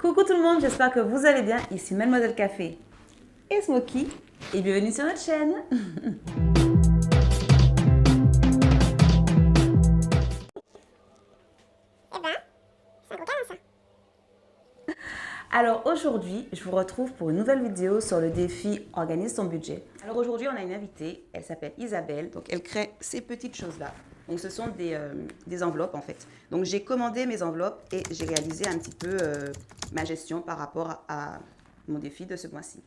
Coucou tout le monde, j'espère que vous allez bien. Ici Mademoiselle Café et Smokey et bienvenue sur notre chaîne. Alors aujourd'hui, je vous retrouve pour une nouvelle vidéo sur le défi Organise ton budget. Alors aujourd'hui, on a une invitée, elle s'appelle Isabelle, donc elle crée ces petites choses-là. Donc ce sont des enveloppes en fait. Donc j'ai commandé mes enveloppes et j'ai réalisé un petit peu ma gestion par rapport à mon défi de ce mois-ci.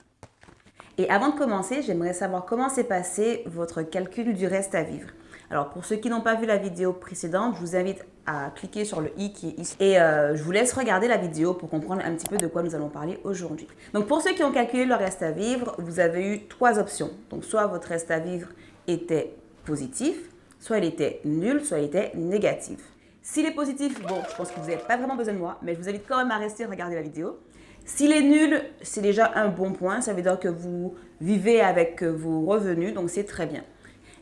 Et avant de commencer, j'aimerais savoir comment s'est passé votre calcul du reste à vivre. Alors pour ceux qui n'ont pas vu la vidéo précédente, je vous invite à cliquer sur le i qui est ici. Et je vous laisse regarder la vidéo pour comprendre un petit peu de quoi nous allons parler aujourd'hui. Donc pour ceux qui ont calculé leur reste à vivre, vous avez eu trois options. Donc soit votre reste à vivre était positif, soit il était nul, soit il était négatif. S'il est positif, bon, je pense que vous n'avez pas vraiment besoin de moi, mais je vous invite quand même à rester et regarder la vidéo. S'il est nul, c'est déjà un bon point. Ça veut dire que vous vivez avec vos revenus, donc c'est très bien.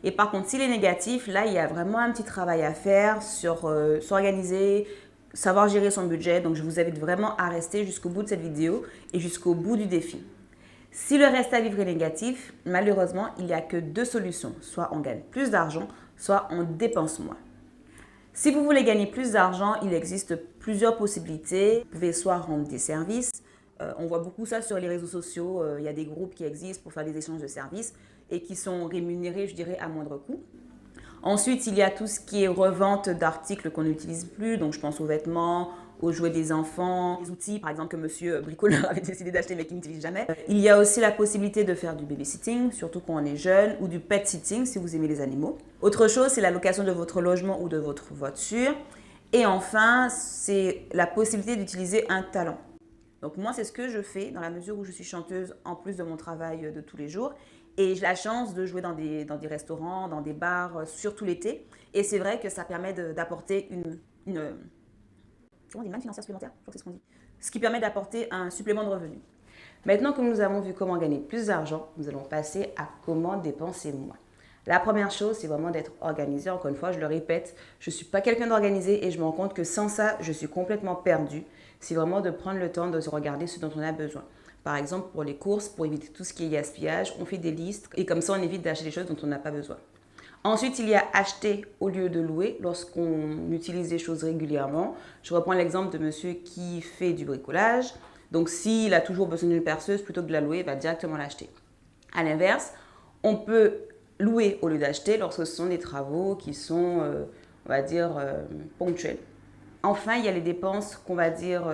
Et par contre, s'il est négatif, là, il y a vraiment un petit travail à faire sur s'organiser, savoir gérer son budget. Donc, je vous invite vraiment à rester jusqu'au bout de cette vidéo et jusqu'au bout du défi. Si le reste à vivre est négatif, malheureusement, il n'y a que deux solutions. Soit on gagne plus d'argent, soit on dépense moins. Si vous voulez gagner plus d'argent, il existe plusieurs possibilités. Vous pouvez soit rendre des services. On voit beaucoup ça sur les réseaux sociaux. Il y a des groupes qui existent pour faire des échanges de services et qui sont rémunérés, je dirais, à moindre coût. Ensuite, il y a tout ce qui est revente d'articles qu'on n'utilise plus. Donc, je pense aux vêtements, aux jouets des enfants, les outils, par exemple, que monsieur bricoleur avait décidé d'acheter mais qu'il n'utilise jamais. Il y a aussi la possibilité de faire du babysitting, surtout quand on est jeune, ou du pet sitting si vous aimez les animaux. Autre chose, c'est la location de votre logement ou de votre voiture. Et enfin, c'est la possibilité d'utiliser un talent. Donc moi, c'est ce que je fais dans la mesure où je suis chanteuse en plus de mon travail de tous les jours. Et j'ai la chance de jouer dans des restaurants, dans des bars, surtout l'été. Et c'est vrai que ça permet d'apporter comment on dit, manne financière supplémentaire, je crois que c'est ce qu'on dit. Ce qui permet d'apporter un supplément de revenus. Maintenant que nous avons vu comment gagner plus d'argent, nous allons passer à comment dépenser moins. La première chose, c'est vraiment d'être organisé. Encore une fois, je le répète, je ne suis pas quelqu'un d'organisé et je me rends compte que sans ça, je suis complètement perdue. C'est vraiment de prendre le temps de se regarder ce dont on a besoin. Par exemple, pour les courses, pour éviter tout ce qui est gaspillage, on fait des listes et comme ça, on évite d'acheter des choses dont on n'a pas besoin. Ensuite, il y a acheter au lieu de louer lorsqu'on utilise des choses régulièrement. Je reprends l'exemple de monsieur qui fait du bricolage. Donc, s'il a toujours besoin d'une perceuse, plutôt que de la louer, il va directement l'acheter. À l'inverse, on peut louer au lieu d'acheter lorsque ce sont des travaux qui sont, on va dire, ponctuels. Enfin, il y a les dépenses qu'on va dire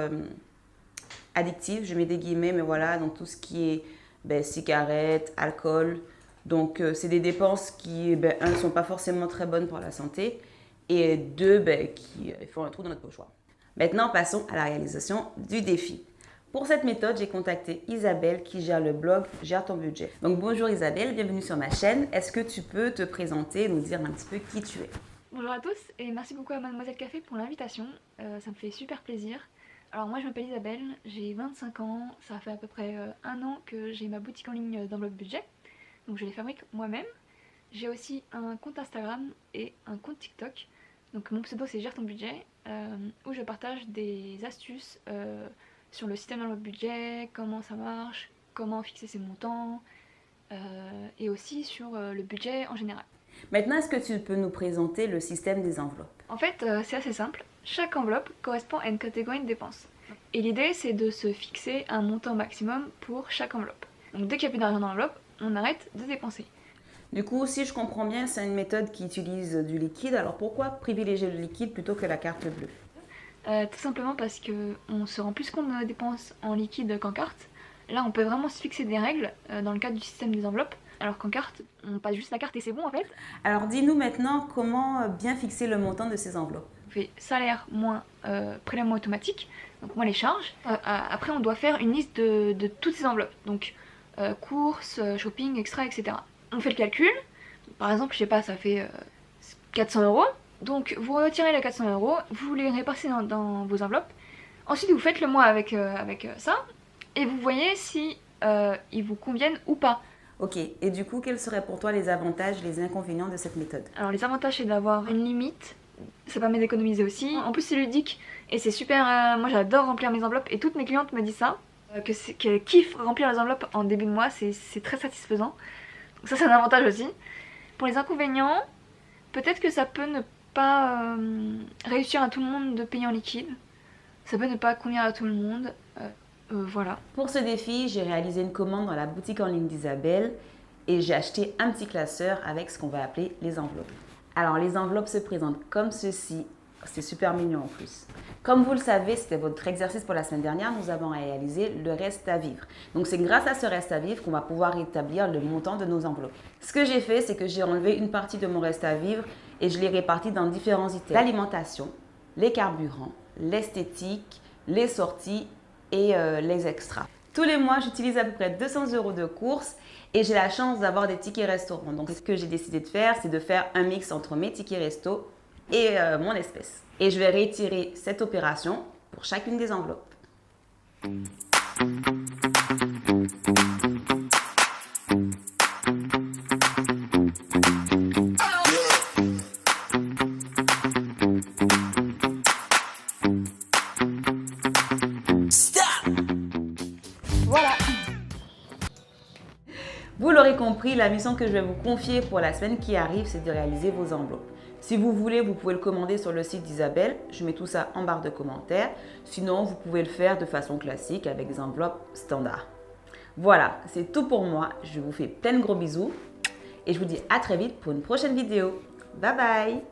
addictives, je mets des guillemets, mais voilà, donc tout ce qui est cigarettes, alcool. Donc, c'est des dépenses qui, un, ne sont pas forcément très bonnes pour la santé et deux, qui font un trou dans notre poche. Maintenant, passons à la réalisation du défi. Pour cette méthode, j'ai contacté Isabelle qui gère le blog Gère ton budget. Donc bonjour Isabelle, bienvenue sur ma chaîne. Est-ce que tu peux te présenter, nous dire un petit peu qui tu es? Bonjour à tous et merci beaucoup à Mademoiselle Café pour l'invitation, ça me fait super plaisir. Alors moi je m'appelle Isabelle, j'ai 25 ans, ça fait à peu près un an que j'ai ma boutique en ligne d'enveloppe budget, donc je les fabrique moi-même. J'ai aussi un compte Instagram et un compte TikTok, donc mon pseudo c'est Gère ton budget, où je partage des astuces sur le système d'enveloppe budget, comment ça marche, comment fixer ses montants, et aussi sur le budget en général. Maintenant, est-ce que tu peux nous présenter le système des enveloppes? En fait, c'est assez simple. Chaque enveloppe correspond à une catégorie de dépenses. Et l'idée, c'est de se fixer un montant maximum pour chaque enveloppe. Donc dès qu'il n'y a plus d'argent dans l'enveloppe, on arrête de dépenser. Du coup, si je comprends bien, c'est une méthode qui utilise du liquide. Alors pourquoi privilégier le liquide plutôt que la carte bleue? Tout simplement parce qu'on se rend plus compte de nos dépenses en liquide qu'en carte. Là, on peut vraiment se fixer des règles dans le cadre du système des enveloppes. Alors qu'en carte, on passe juste la carte et c'est bon en fait. Alors dis-nous maintenant comment bien fixer le montant de ces enveloppes. On fait salaire moins prélèvement automatique, donc moins les charges. Après, on doit faire une liste de toutes ces enveloppes. Donc courses, shopping, extra, etc. On fait le calcul. Par exemple, je sais pas, ça fait 400 €. Donc vous retirez les 400 €, vous les répartissez dans vos enveloppes. Ensuite, vous faites le mois avec ça et vous voyez si ils vous conviennent ou pas. Ok, et du coup, quels seraient pour toi les avantages et les inconvénients de cette méthode? Alors les avantages, c'est d'avoir une limite ça permet d'économiser aussi. En plus c'est ludique et c'est super, moi j'adore remplir mes enveloppes et toutes mes clientes me disent ça, qu'elles kiffent remplir les enveloppes en début de mois, c'est très satisfaisant. Donc ça c'est un avantage aussi. Pour les inconvénients, peut-être que ça peut ne pas réussir à tout le monde de payer en liquide. Ça peut ne pas convenir à tout le monde. Voilà. Pour ce défi, j'ai réalisé une commande dans la boutique en ligne d'Isabelle et j'ai acheté un petit classeur avec ce qu'on va appeler les enveloppes. Alors les enveloppes se présentent comme ceci. C'est super mignon en plus. Comme vous le savez, c'était votre exercice pour la semaine dernière, nous avons réalisé le reste à vivre. Donc c'est grâce à ce reste à vivre qu'on va pouvoir établir le montant de nos enveloppes. Ce que j'ai fait, c'est que j'ai enlevé une partie de mon reste à vivre et je l'ai réparti dans différents items. L'alimentation, les carburants, l'esthétique, les sorties et les extras. Tous les mois, j'utilise à peu près 200 € de courses et j'ai la chance d'avoir des tickets restaurants. Donc ce que j'ai décidé de faire, c'est de faire un mix entre mes tickets resto et mon espèce. Et je vais réitérer cette opération pour chacune des enveloppes. Voilà. Vous l'aurez compris, la mission que je vais vous confier pour la semaine qui arrive, c'est de réaliser vos enveloppes. Si vous voulez, vous pouvez le commander sur le site d'Isabelle. Je mets tout ça en barre de commentaires. Sinon, vous pouvez le faire de façon classique avec des enveloppes standards. Voilà, c'est tout pour moi. Je vous fais plein de gros bisous et je vous dis à très vite pour une prochaine vidéo. Bye bye!